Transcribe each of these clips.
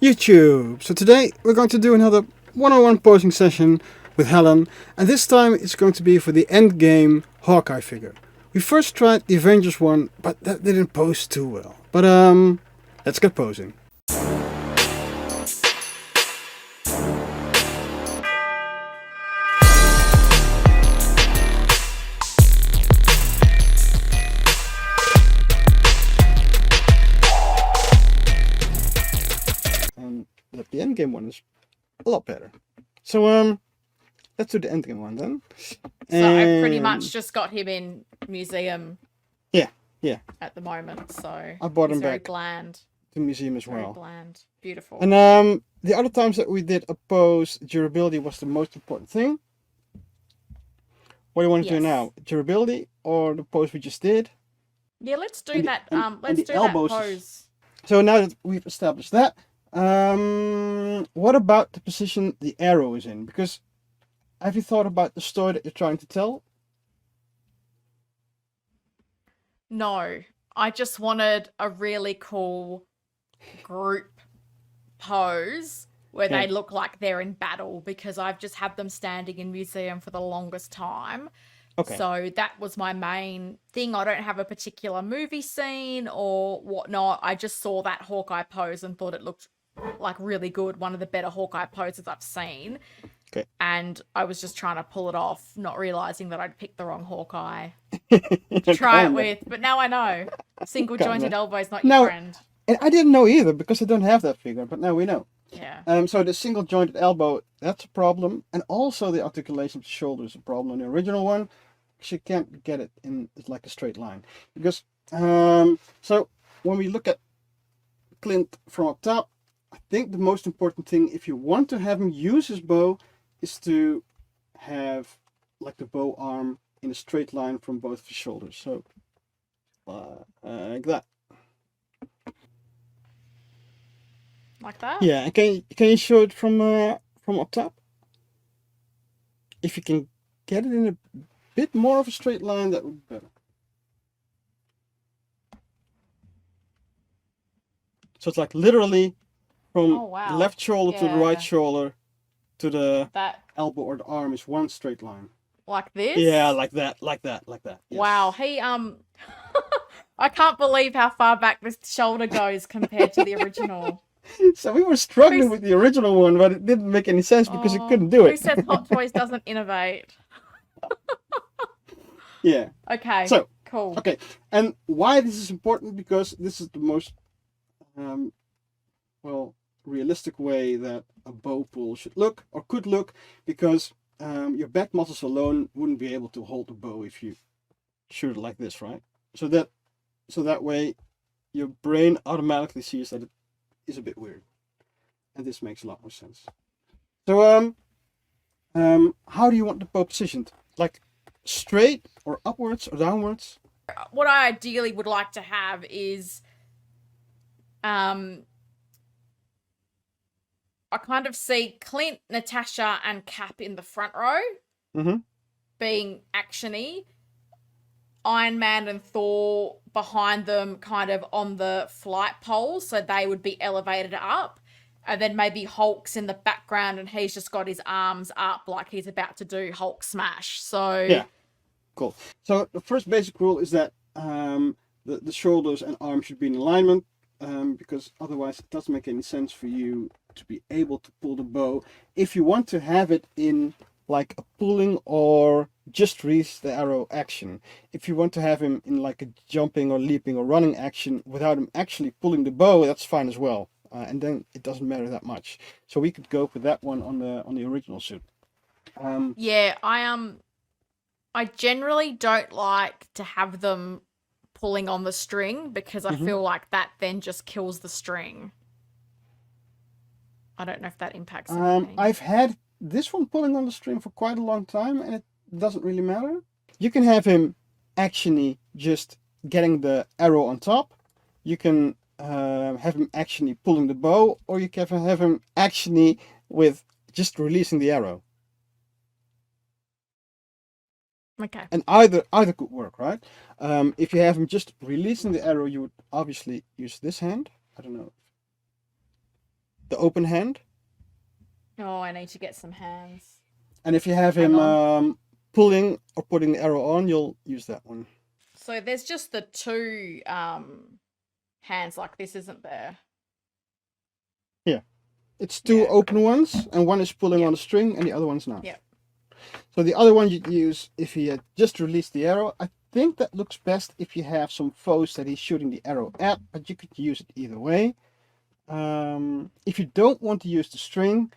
YouTube. So today we're going to do another one-on-one posing session with Helen, and this time it's going to be for the Endgame Hawkeye figure. We first tried the Avengers one, but that didn't pose too well. But let's get posing. The Endgame one is a lot better. So let's do the Endgame one then. So I pretty much just got him in museum. Yeah. At the moment, so I bought him very back bland. to the museum as Very well. bland, beautiful. And the other times that we did a pose, durability was the most important thing. What do you want to do now? Durability or the pose we just did? Yeah, let's do that. Let's do elbows. that pose. So now that we've established that, what about the position the arrow is in? Because have you thought about the story that you're trying to tell? No, I just wanted a really cool group pose where they look like they're in battle, because I've just had them standing in museum for the longest time. Okay. So that was my main thing. I don't have a particular movie scene or whatnot. I just saw that Hawkeye pose and thought it looked like really good. One of the better Hawkeye poses I've seen. Okay. And I was just trying to pull it off, not realizing that I'd picked the wrong Hawkeye to try it with. But now I know. Single jointed elbow is not your friend. And I didn't know either, because I don't have that figure, but now we know. Yeah. So the single jointed elbow, that's a problem. And also the articulation of the shoulder is a problem on the original one. Because you can't get it in like a straight line. Because, so when we look at Clint from up top, I think the most important thing, if you want to have him use his bow, is to have like the bow arm in a straight line from both of his shoulders. So, like that. Like that? Yeah, and can you show it from up top? If you can get it in a bit more of a straight line, that would be better. So it's like literally from the left shoulder to the right shoulder to the elbow or the arm is one straight line. Like this? Yeah, like that. Yes. Wow, he I can't believe how far back this shoulder goes compared to the original. So we were struggling with the original one, but it didn't make any sense because you couldn't do it. Who says Hot Toys doesn't innovate? Yeah. Okay. So cool. Okay, and why this is important? Because this is the most realistic way that a bow pull should look or could look, because your back muscles alone wouldn't be able to hold the bow if you shoot it like this, right? So that way your brain automatically sees that it is a bit weird, and this makes a lot more sense. So how do you want the bow positioned? Like straight or upwards or downwards? What I ideally would like to have is I kind of see Clint, Natasha, and Cap in the front row, being actiony. Iron Man and Thor behind them, kind of on the flight poles, so they would be elevated up. And then maybe Hulk's in the background and he's just got his arms up like he's about to do Hulk smash. So yeah, cool. So the first basic rule is that the shoulders and arms should be in alignment, because otherwise it doesn't make any sense for you to be able to pull the bow if you want to have it in like a pulling or just release the arrow action. If you want to have him in like a jumping or leaping or running action without him actually pulling the bow, that's fine as well. And then it doesn't matter that much. So we could go with that one on the original suit. Yeah, I generally don't like to have them pulling on the string, because I feel like that then just kills the string. I don't know if that impacts anything. I've had this one pulling on the string for quite a long time, and it doesn't really matter. You can have him actiony just getting the arrow on top. You can have him actiony pulling the bow, or you can have him actiony with just releasing the arrow. Okay. And either could work, right? If you have him just releasing the arrow, you would obviously use this hand. I don't know. the open hand. Oh, I need to get some hands. And if you have him pulling or putting the arrow on, you'll use that one. So there's just the two hands like this, isn't there? Yeah. It's two open ones, and one is pulling on the string and the other one's not. Yeah. So the other one you'd use if he had just released the arrow. I think that looks best if you have some foes that he's shooting the arrow at, but you could use it either way. If you don't want to use the string,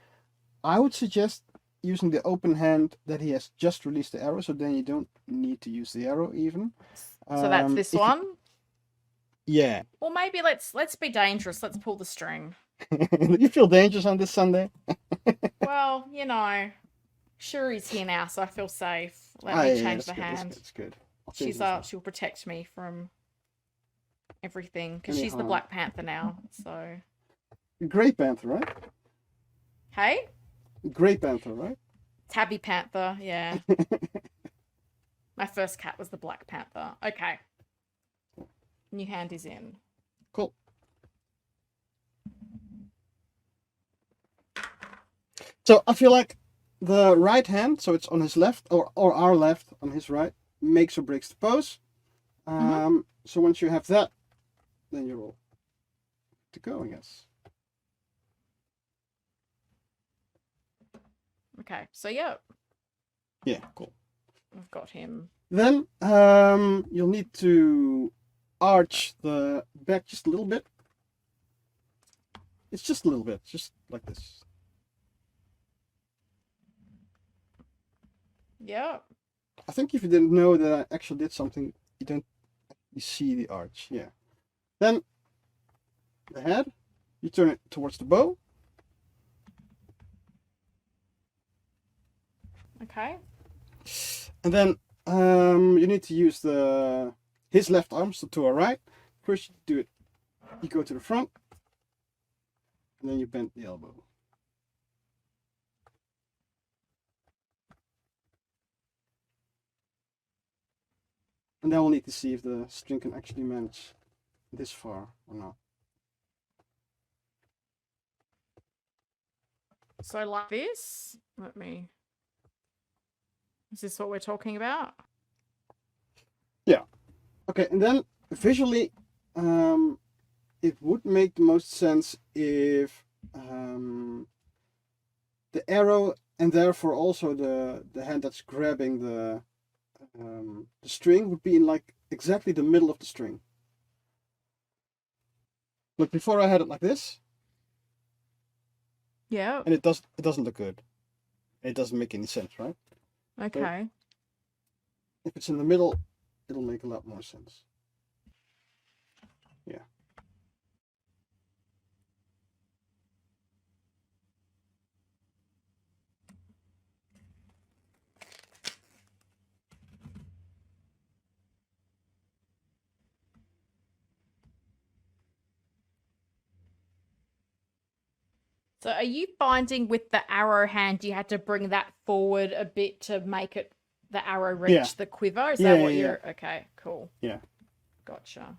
I would suggest using the open hand that he has just released the arrow, so then you don't need to use the arrow even. So that's this one? Yeah. Or maybe let's be dangerous. Let's pull the string. You feel dangerous on this Sunday? Well, you know, Shuri's here now, so I feel safe. Let me change the hand. That's good. She'll protect me from everything because she's the Black Panther now. So. Grey Panther, right? Hey? Grey Panther, right? Tabby Panther, yeah. My first cat was the Black Panther. Okay. New hand is in. Cool. So I feel like the right hand, so it's on his left, or our left on his right, makes or breaks the pose. So once you have that, then you're all to go, I guess. Okay, so yeah. Yeah, cool. I've got him. Then you'll need to arch the back just a little bit. It's just a little bit, just like this. Yeah. I think if you didn't know that I actually did something, you don't see the arch. Yeah. Then the head, you turn it towards the bow. Okay. And then you need to use his left arm, so to our right. First you do it, you go to the front, and then you bend the elbow. And then we'll need to see if the string can actually manage this far or not. So like this, is this what we're talking about? Yeah. Okay, and then visually, it would make the most sense if the arrow and therefore also the hand that's grabbing the string would be in like exactly the middle of the string. Look, before I had it like this. Yeah. And it doesn't look good. It doesn't make any sense, right? Okay. So if it's in the middle, it'll make a lot more sense. Yeah. So are you finding with the arrow hand you had to bring that forward a bit to make it the arrow reach the quiver? Is that what you're okay, cool. Yeah. Gotcha.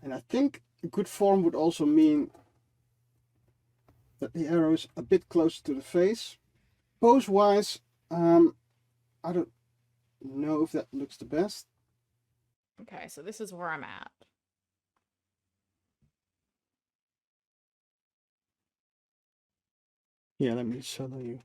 And I think a good form would also mean that the arrow is a bit closer to the face. Pose wise, I don't know if that looks the best. Okay, so this is where I'm at. Yeah, let me show you.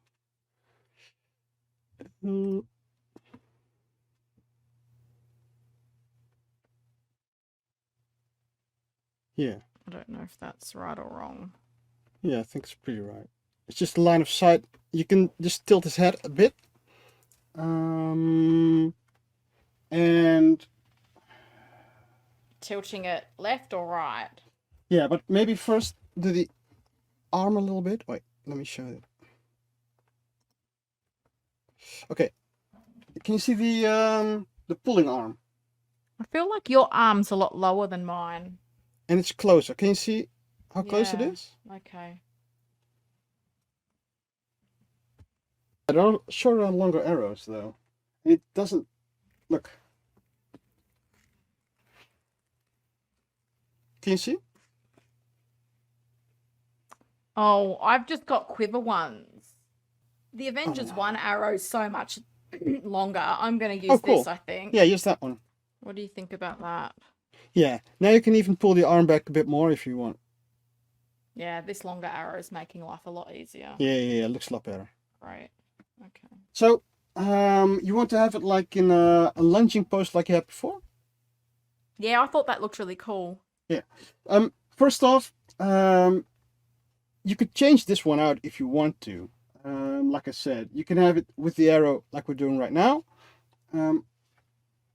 Yeah. I don't know if that's right or wrong. Yeah, I think it's pretty right. It's just a line of sight. You can just tilt his head a bit. And tilting it left or right? Yeah, but maybe first do the arm a little bit. Wait, let me show you. Okay. Can you see the pulling arm? I feel like your arm's a lot lower than mine. And it's closer. Can you see how close it is? Okay. There are shorter and longer arrows though. It doesn't look. Can you see? Oh, I've just got quiver ones. The Oh, Avengers no. one arrow is so much longer. I'm going to Oh, use cool. this, I think. Yeah, use that one. What do you think about that? Yeah. Now you can even pull the arm back a bit more if you want. Yeah, this longer arrow is making life a lot easier. Yeah, looks a lot better. Right. Okay. So, you want to have it like in a lunging pose like you had before? Yeah, I thought that looked really cool. Yeah. First off, you could change this one out if you want to. Like I said, you can have it with the arrow like we're doing right now. And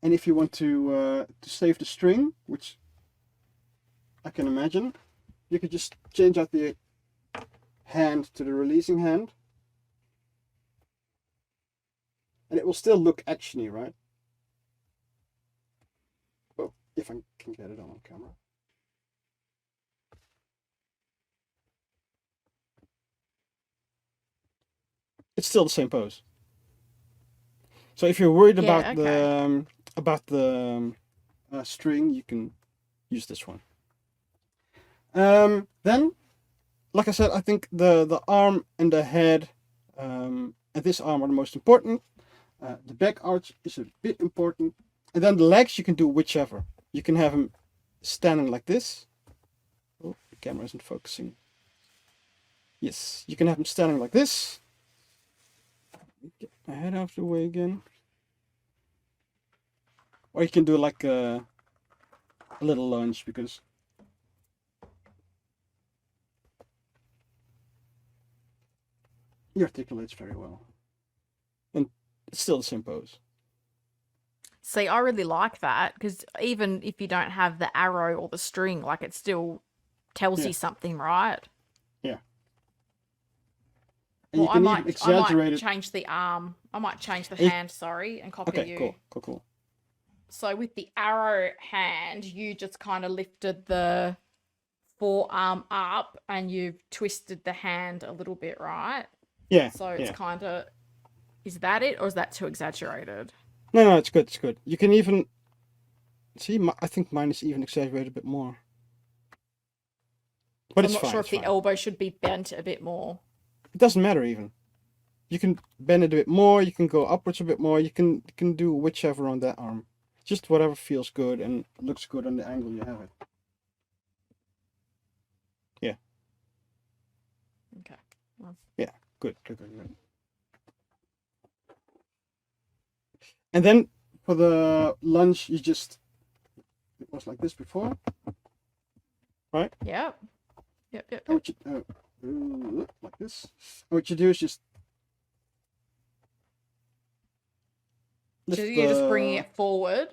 if you want to save the string, which I can imagine, you could just change out the hand to the releasing hand. And it will still look actiony, right? Well, if I can get it on camera. It's still the same pose. So if you're worried Yeah, about the string, you can use this one. Then, like I said, I think the arm and the head and this arm are the most important. The back arch is a bit important, and then the legs you can do whichever. You can have them standing like this. Oh, the camera isn't focusing. Yes, you can have them standing like this. Get my head out of the way again. Or you can do like a little lunge because he articulates very well. And it's still the same pose. See, I really like that because even if you don't have the arrow or the string, like it still tells you something, right? Yeah. And Well, you can even exaggerate it. change the arm. I might change the hand, sorry, and copy you. Okay, cool. So with the arrow hand, you just kind of lifted the forearm up and you've twisted the hand a little bit, right? Yeah. So it's kind of, is that it or is that too exaggerated? No, it's good. It's good. You can even see. I think mine is even exaggerated a bit more. But I'm not sure if the elbow should be bent a bit more. It doesn't matter even. You can bend it a bit more. You can go upwards a bit more. You can do whichever on that arm. Just whatever feels good and looks good on the angle you have it. Yeah. Okay. Yeah. Good. And then for the lunge, it was like this before, right? Yep. Like this. What you do is just you're just bringing it forward.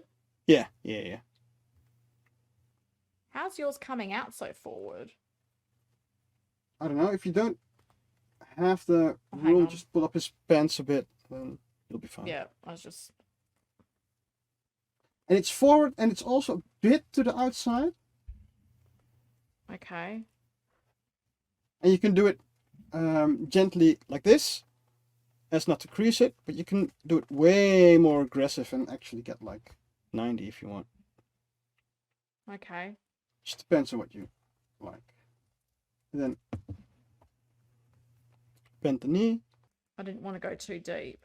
Yeah. How's yours coming out so forward? I don't know. If you don't have the room, just pull up his pants a bit, then you'll be fine. Yeah, I was just. And it's forward, and it's also a bit to the outside. Okay. And you can do it gently like this, as not to crease it, but you can do it way more aggressive and actually get like 90 if you want. Okay. Just depends on what you like. And then bend the knee. I didn't want to go too deep.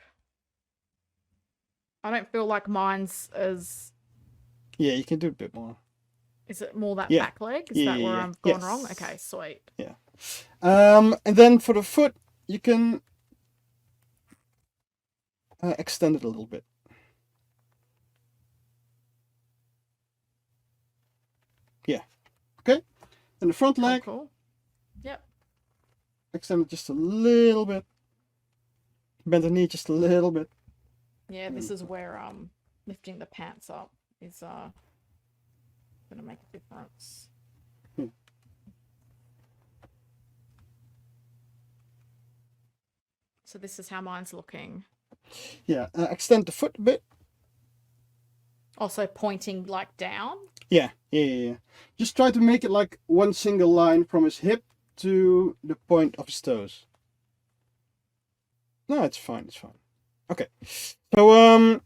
I don't feel like mine's as... Yeah, you can do it a bit more. Is it more that back leg? Is that where I've gone wrong? Okay, sweet. Yeah. And then for the foot, you can extend it a little bit. Yeah. Okay. And the front leg. Cool. Yep. Extend it just a little bit. Bend the knee just a little bit. Yeah, this is where lifting the pants up is gonna make a difference. So this is how mine's looking. Yeah, extend the foot a bit. Also pointing like down? Yeah. Just try to make it like one single line from his hip to the point of his toes. No, it's fine. Okay. So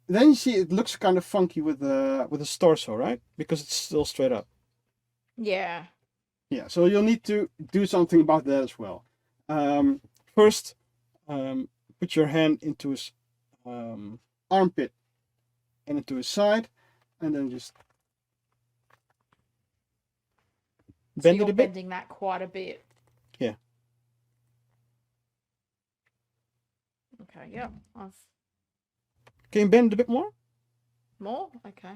then you see it looks kind of funky with his torso, right? Because it's still straight up. Yeah. Yeah, so you'll need to do something about that as well. First, put your hand into his armpit and into his side, and then just bend it a bit. Bending that quite a bit. Yeah. Okay, yep. Can you bend it a bit more? More? Okay.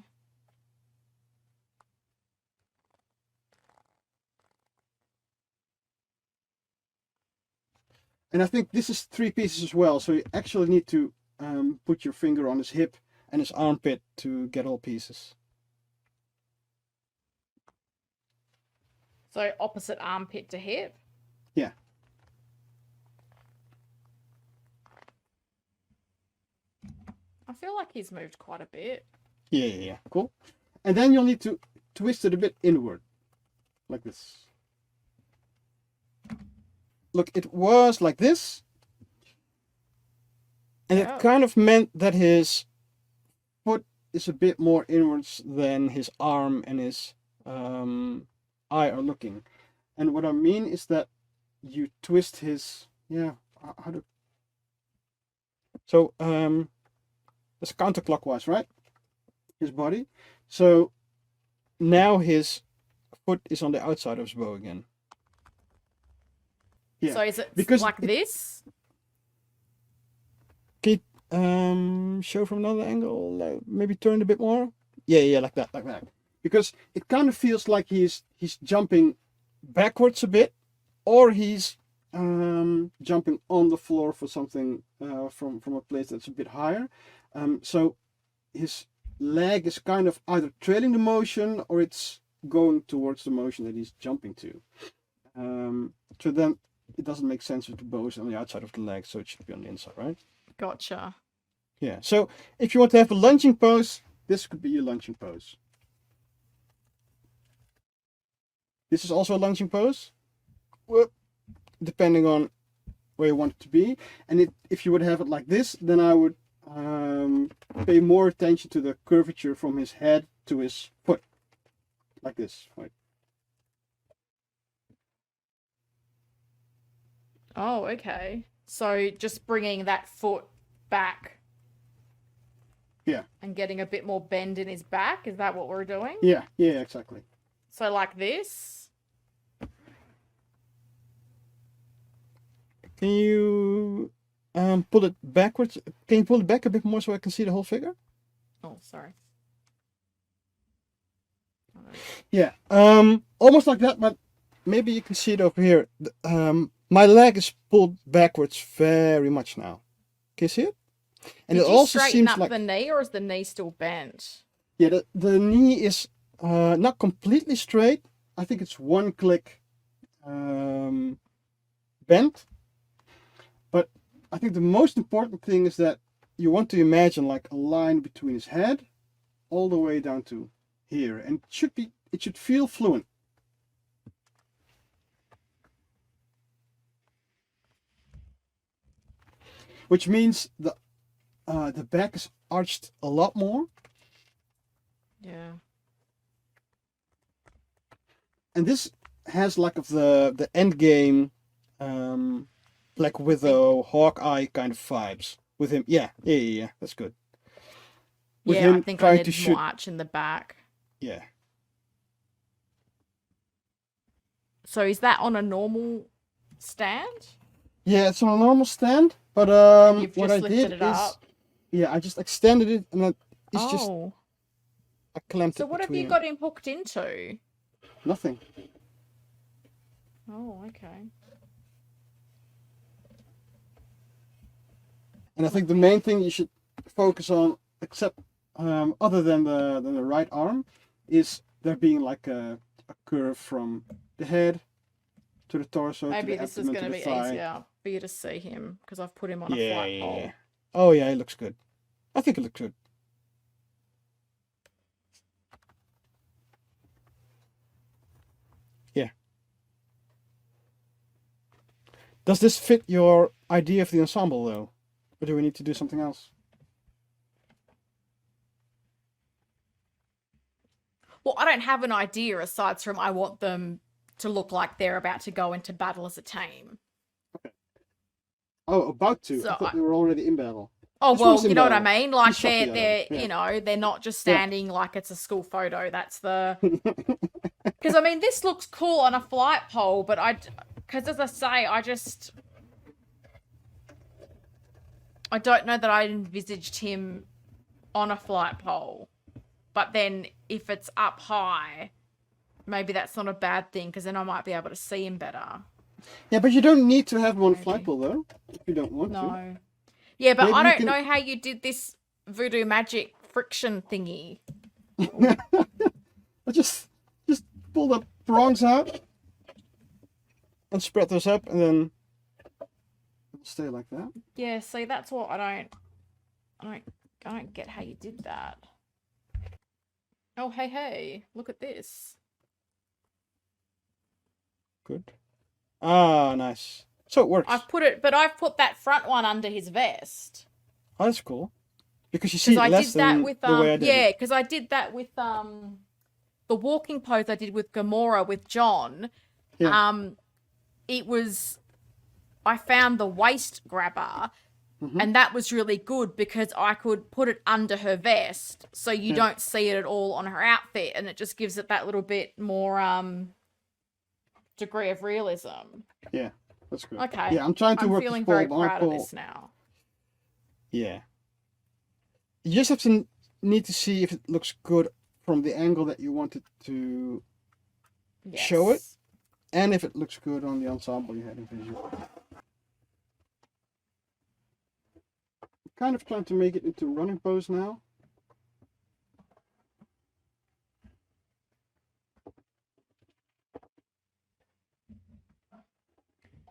And I think this is 3 pieces as well, so you actually need to put your finger on his hip and his armpit to get all pieces. So opposite armpit to hip? Yeah. I feel like he's moved quite a bit. Yeah. Cool. And then you'll need to twist it a bit inward, like this. Look, it was like this. And it kind of meant that his foot is a bit more inwards than his arm and his eye are looking. And what I mean is that you twist his, so it's counterclockwise, right? His body. So now his foot is on the outside of his bow again. Yeah. So is it because like this? Can you show from another angle? Maybe turn a bit more? Yeah, like that. Because it kind of feels like he's jumping backwards a bit, or he's jumping on the floor for something from a place that's a bit higher. So his leg is kind of either trailing the motion or it's going towards the motion that he's jumping to. So then it doesn't make sense if the bow is on the outside of the leg, so it should be on the inside, right? Gotcha. Yeah, so if you want to have a lunging pose, this could be your lunging pose. This is also a lunging pose, depending on where you want it to be. And if you would have it like this, then I would pay more attention to the curvature from his head to his foot, like this, right? Oh, okay. So just bringing that foot back. Yeah. And getting a bit more bend in his back. Is that what we're doing? Yeah, exactly. So like this. Can you pull it backwards? Can you pull it back a bit more so I can see the whole figure? Oh, sorry. Yeah, almost like that, but maybe you can see it over here. My leg is pulled backwards very much now. Can you see it? And Did it you also straighten seems up like the knee, or is the knee still bent? Yeah, the knee is not completely straight. I think it's one click bent. But I think the most important thing is that you want to imagine like a line between his head all the way down to here, and it should feel fluent. Which means the back is arched a lot more. Yeah. And this has like of the Endgame Black Widow, Hawkeye kind of vibes with him. Yeah, that's good. With him I think I need more arch in the back. Yeah. So is that on a normal stand? Yeah, it's on a normal stand, but You've what just I did it is, yeah, I just extended it, and it's just I clamped it. So what have you got him hooked into? Nothing. Oh, okay. And I think the main thing you should focus on, except other than the right arm, is there being like a curve from the head to the torso. Maybe to the this is going to be thigh. easier for you to see him because I've put him on a flat pole. Oh yeah, it looks good. I think it looks good. Yeah. Does this fit your idea of the ensemble though? Or do we need to do something else? Well, I don't have an idea aside from I want them to look like they're about to go into battle as a team. Okay. Oh, about to. So I thought they were already in battle. Oh, This was well, in you know what I battle. mean? Like, He shot the they're other. Yeah. you know, they're not just standing like it's a school photo. That's the... Because, I mean, this looks cool on a flight pole, but because as I say, I don't know that I envisaged him on a flight pole. But then if it's up high, maybe that's not a bad thing, because then I might be able to see him better. Yeah, but you don't need to have him on a flight pole, though, if you don't want to. No. Yeah, but Maybe I you don't know how you did this voodoo magic friction thingy. I just pull the prongs out and spread those up, and then stay like that. Yeah, see, that's what I don't get how you did that. Oh, hey, look at this. Good. Ah, nice. So it works. I've put that front one under his vest. Oh, that's cool. Because you see I less did that than with the way I did yeah, it. because I did that with the walking pose I did with Gamora with John. Yeah. I found the waist grabber, and that was really good because I could put it under her vest so you don't see it at all on her outfit, and it just gives it that little bit more degree of realism. Yeah, that's good. Okay. Yeah, I'm trying to work feeling this very pole, proud of this now. Yeah. You just have to need to see if it looks good from the angle that you want it to show it, and if it looks good on the ensemble you had in visual. I'm kind of trying to make it into running pose now.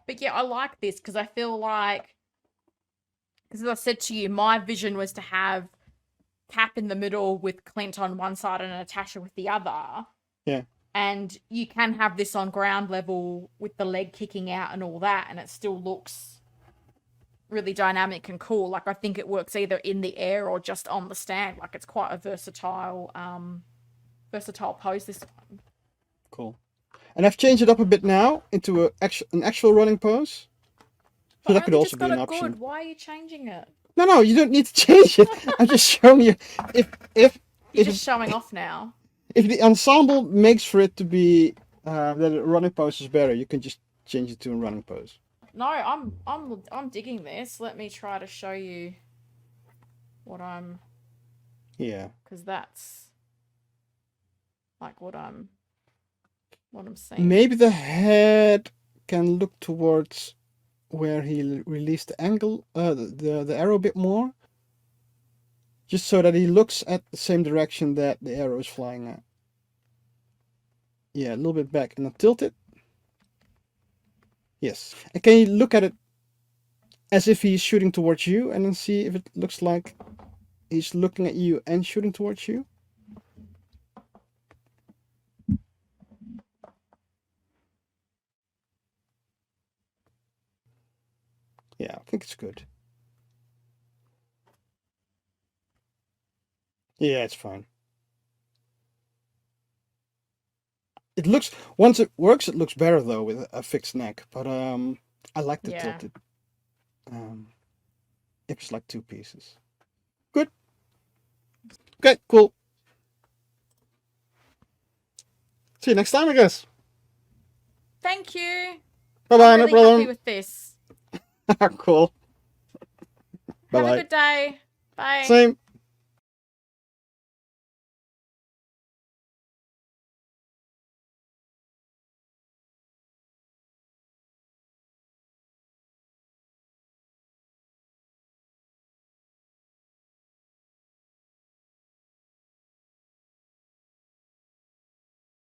But yeah, I like this because I feel like, because as I said to you, my vision was to have Cap in the middle with Clint on one side and Natasha with the other. Yeah. And you can have this on ground level with the leg kicking out and all that, and it still looks really dynamic and cool. Like, I think it works either in the air or just on the stand. Like, it's quite a versatile pose, this one. Cool. And I've changed it up a bit now into an actual running pose. So that could also be an option. Good. Why are you changing it? No, you don't need to change it. I'm just showing you if you're just showing off now. If the ensemble makes for it to be that a running pose is better, you can just change it to a running pose. No, I'm digging this. Let me try to show you what I'm. Yeah. Because that's like what I'm seeing. Maybe the head can look towards where he released the angle, the arrow a bit more, just so that he looks at the same direction that the arrow is flying at. Yeah, a little bit back and then tilt it. Yes. And can you look at it as if he's shooting towards you, and then see if it looks like he's looking at you and shooting towards you? Yeah, I think it's good. Yeah, it's fine. It looks, once it works, it looks better though with a fixed neck. But I like the tilted. It was like two pieces. Good. Okay, cool. See you next time, I guess. Thank you. Bye-bye, I'm no really problem. happy with this. Cool. Have Bye-bye. a good day. Bye. Same.